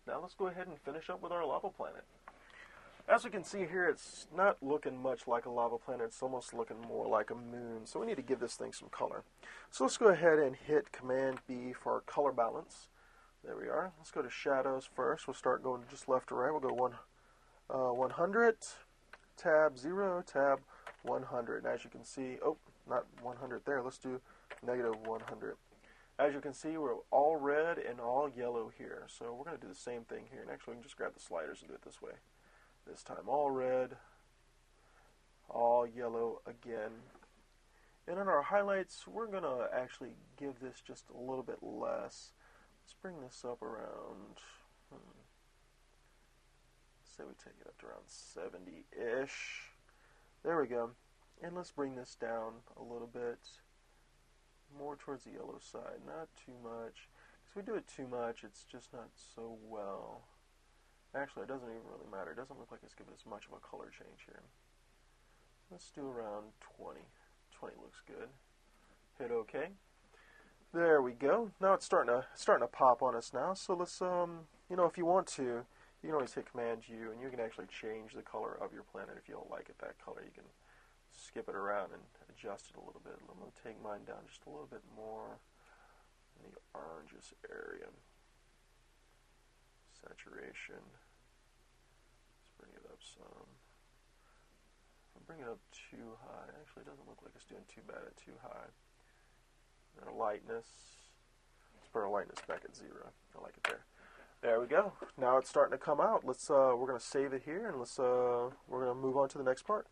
Now let's go ahead and finish up with our lava planet. As we can see here, it's not looking much like a lava planet. It's almost looking more like a moon. So we need to give this thing some color. So let's go ahead and hit Command B for our color balance. There we are. Let's go to shadows first. We'll start going just left to right. We'll go 100, tab 0, tab 100. And as you can see, oh, not 100 there. Let's do negative 100. As you can see, we're all red and all yellow here. So we're going to do the same thing here. And actually, we can just grab the sliders and do it this way. This time all red, all yellow again. And in our highlights, we're going to actually give this just a little bit less. Let's bring this up around, say we take it up to around 70-ish. There we go. And let's bring this down a little bit, more towards the yellow side, not too much. Because if we do it too much, it's just not so well. Actually, it doesn't even really matter. It doesn't look like it's giving us much of a color change here. Let's do around 20. 20 looks good. Hit OK. There we go. Now it's starting to pop on us now. So let's, if you want to, you can always hit Command U, and you can actually change the color of your planet. If you don't like it that color, you can skip it around and adjust it a little bit. I'm going to take mine down just a little bit more in the oranges area. Saturation. Let's bring it up some. I'll bring it up too high. Actually, it doesn't look like it's doing too bad at too high. And our lightness. Let's put our lightness back at 0. I like it there. There we go. Now it's starting to come out. Let's we're going to save it here, and we're going to move on to the next part.